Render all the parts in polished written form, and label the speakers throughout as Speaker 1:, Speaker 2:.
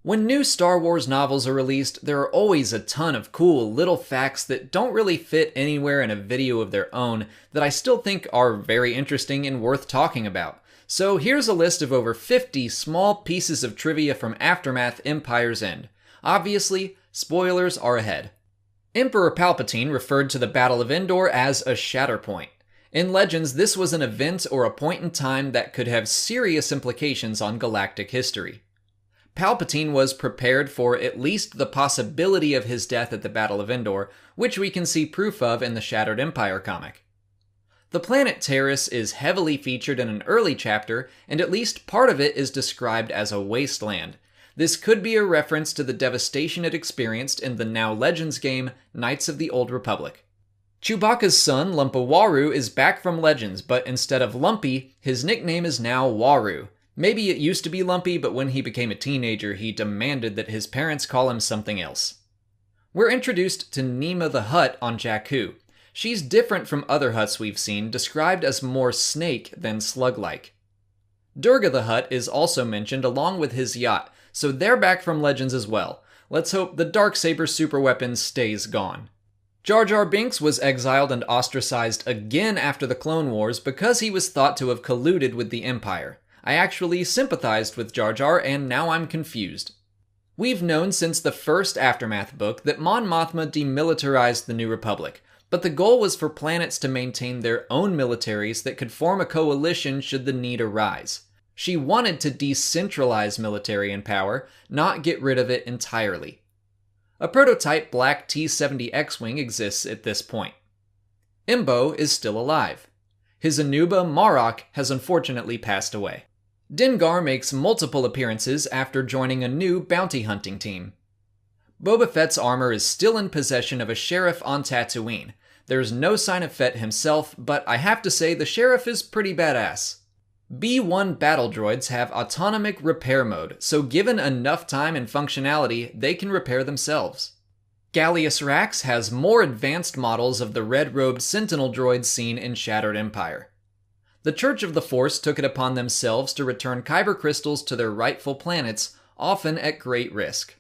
Speaker 1: When new Star Wars novels are released, there are always a ton of cool little facts that don't really fit anywhere in a video of their own that I still think are very interesting and worth talking about. So here's a list of over 50 small pieces of trivia from Aftermath Empire's End. Obviously, spoilers are ahead. Emperor Palpatine referred to the Battle of Endor as a Shatterpoint. In Legends, this was an event or a point in time that could have serious implications on galactic history. Palpatine was prepared for at least the possibility of his death at the Battle of Endor, which we can see proof of in the Shattered Empire comic. The planet Terrace is heavily featured in an early chapter, and at least part of it is described as a wasteland. This could be a reference to the devastation it experienced in the now Legends game, Knights of the Old Republic. Chewbacca's son, Lumpawaru, is back from Legends, but instead of Lumpy, his nickname is now Waru. Maybe it used to be Lumpy, but when he became a teenager, he demanded that his parents call him something else. We're introduced to Nema the Hutt on Jakku. She's different from other Hutts we've seen, described as more snake than slug-like. Durga the Hutt is also mentioned along with his yacht, so they're back from Legends as well. Let's hope the Darksaber superweapon stays gone. Jar Jar Binks was exiled and ostracized again after the Clone Wars because he was thought to have colluded with the Empire. I actually sympathized with Jar Jar, and now I'm confused. We've known since the first Aftermath book that Mon Mothma demilitarized the New Republic, but the goal was for planets to maintain their own militaries that could form a coalition should the need arise. She wanted to decentralize military and power, not get rid of it entirely. A prototype black T-70 X-Wing exists at this point. Embo is still alive. His Anuba, Marok, has unfortunately passed away. Dengar makes multiple appearances after joining a new bounty hunting team. Boba Fett's armor is still in possession of a sheriff on Tatooine. There's no sign of Fett himself, but I have to say the sheriff is pretty badass. B-1 battle droids have autonomic repair mode, so given enough time and functionality, they can repair themselves. Gallius Rax has more advanced models of the red-robed Sentinel droids seen in Shattered Empire. The Church of the Force took it upon themselves to return Kyber crystals to their rightful planets, often at great risk.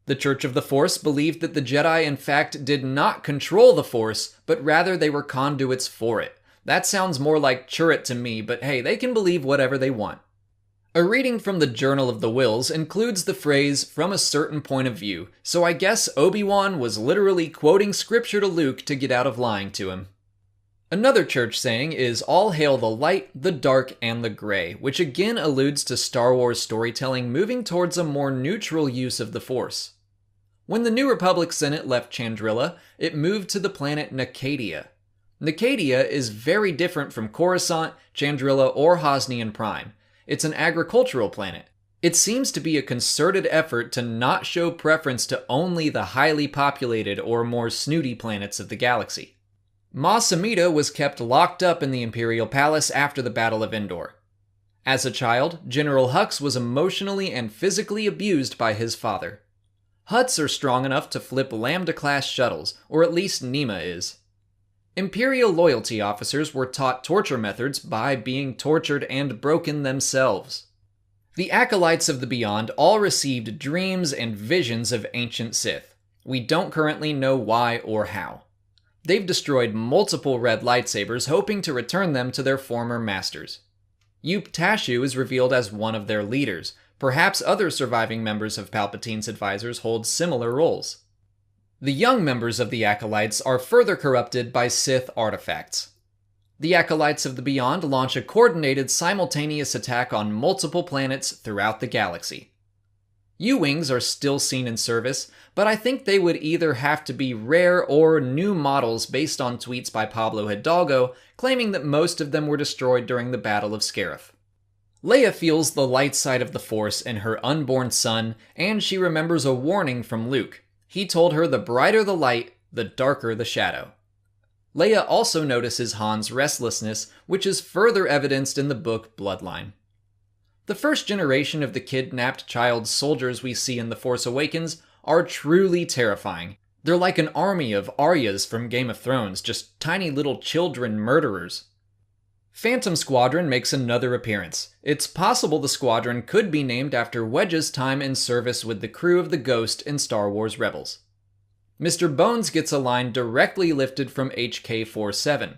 Speaker 1: The Church of the Force believed that the Jedi in fact did not control the Force, but rather they were conduits for it. That sounds more like Churrit to me, but hey, they can believe whatever they want. A reading from the Journal of the Wills includes the phrase, "from a certain point of view," so I guess Obi-Wan was literally quoting scripture to Luke to get out of lying to him. Another church saying is, "All hail the light, the dark, and the gray," which again alludes to Star Wars storytelling moving towards a more neutral use of the Force. When the New Republic Senate left Chandrila, it moved to the planet Nakadia. Nakadia is very different from Coruscant, Chandrila, or Hosnian Prime. It's an agricultural planet. It seems to be a concerted effort to not show preference to only the highly populated or more snooty planets of the galaxy. Maz Amida was kept locked up in the Imperial Palace after the Battle of Endor. As a child, General Hux was emotionally and physically abused by his father. Hutts are strong enough to flip Lambda-class shuttles, or at least Nema is. Imperial loyalty officers were taught torture methods by being tortured and broken themselves. The Acolytes of the Beyond all received dreams and visions of ancient Sith. We don't currently know why or how. They've destroyed multiple red lightsabers, hoping to return them to their former masters. Yup Tashu is revealed as one of their leaders. Perhaps other surviving members of Palpatine's advisors hold similar roles. The young members of the Acolytes are further corrupted by Sith artifacts. The Acolytes of the Beyond launch a coordinated simultaneous attack on multiple planets throughout the galaxy. U-Wings are still seen in service, but I think they would either have to be rare or new models based on tweets by Pablo Hidalgo claiming that most of them were destroyed during the Battle of Scarif. Leia feels the light side of the Force in her unborn son, and she remembers a warning from Luke. He told her the brighter the light, the darker the shadow. Leia also notices Han's restlessness, which is further evidenced in the book Bloodline. The first generation of the kidnapped child soldiers we see in The Force Awakens are truly terrifying. They're like an army of Aryas from Game of Thrones, just tiny little children murderers. Phantom Squadron makes another appearance. It's possible the squadron could be named after Wedge's time in service with the crew of the Ghost in Star Wars Rebels. Mr. Bones gets a line directly lifted from HK-47.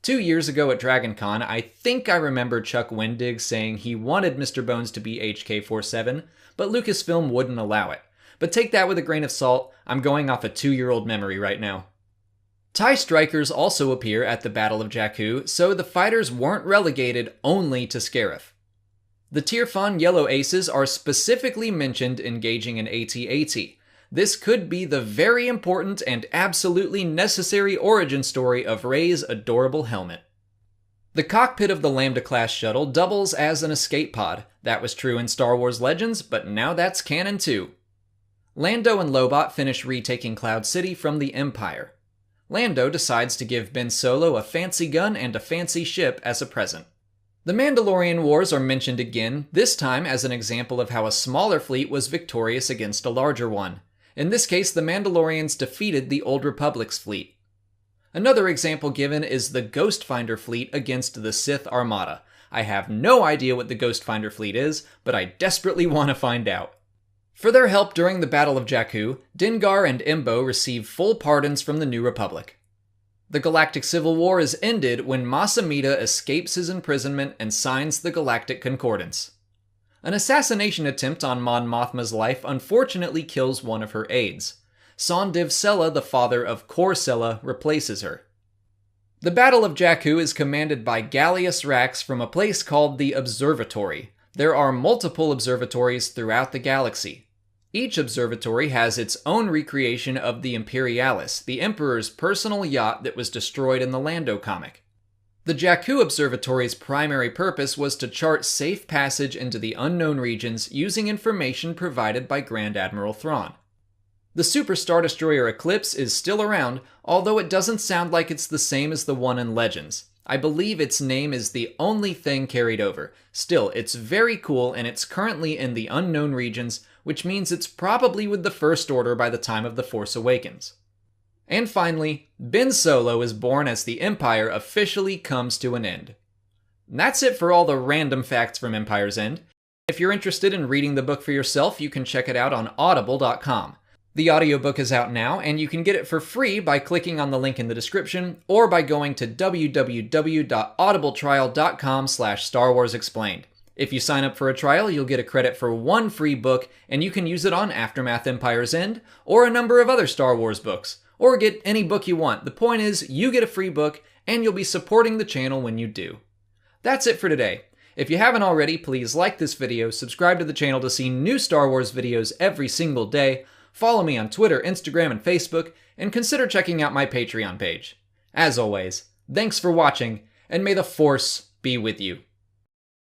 Speaker 1: 2 years ago at DragonCon, I think I remember Chuck Wendig saying he wanted Mr. Bones to be HK-47, but Lucasfilm wouldn't allow it. But take that with a grain of salt, I'm going off a 2-year-old memory right now. TIE Strikers also appear at the Battle of Jakku, so the fighters weren't relegated only to Scarif. The Tirfan Yellow Aces are specifically mentioned engaging in AT-AT. This could be the very important and absolutely necessary origin story of Rey's adorable helmet. The cockpit of the Lambda-class shuttle doubles as an escape pod. That was true in Star Wars Legends, but now that's canon too. Lando and Lobot finish retaking Cloud City from the Empire. Lando decides to give Ben Solo a fancy gun and a fancy ship as a present. The Mandalorian Wars are mentioned again, this time as an example of how a smaller fleet was victorious against a larger one. In this case, the Mandalorians defeated the Old Republic's fleet. Another example given is the Ghostfinder fleet against the Sith Armada. I have no idea what the Ghostfinder fleet is, but I desperately want to find out. For their help during the Battle of Jakku, Dengar and Embo receive full pardons from the New Republic. The Galactic Civil War is ended when Mas Amedda escapes his imprisonment and signs the Galactic Concordance. An assassination attempt on Mon Mothma's life unfortunately kills one of her aides. Sondiv Sella, the father of Kor Sella, replaces her. The Battle of Jakku is commanded by Gallius Rax from a place called the Observatory. There are multiple observatories throughout the galaxy. Each observatory has its own recreation of the Imperialis, the Emperor's personal yacht that was destroyed in the Lando comic. The Jakku Observatory's primary purpose was to chart safe passage into the unknown regions using information provided by Grand Admiral Thrawn. The Super Star Destroyer Eclipse is still around, although it doesn't sound like it's the same as the one in Legends. I believe its name is the only thing carried over. Still, it's very cool and it's currently in the unknown regions, which means it's probably with the First Order by the time of The Force Awakens. And finally, Ben Solo is born as the Empire officially comes to an end. And that's it for all the random facts from Empire's End. If you're interested in reading the book for yourself, you can check it out on audible.com. The audiobook is out now, and you can get it for free by clicking on the link in the description, or by going to www.audibletrial.com/Star Wars Explained. If you sign up for a trial, you'll get a credit for 1 free book, and you can use it on Aftermath Empire's End, or a number of other Star Wars books, or get any book you want. The point is, you get a free book, and you'll be supporting the channel when you do. That's it for today. If you haven't already, please like this video, subscribe to the channel to see new Star Wars videos every single day, follow me on Twitter, Instagram, and Facebook, and consider checking out my Patreon page. As always, thanks for watching, and may the Force be with you.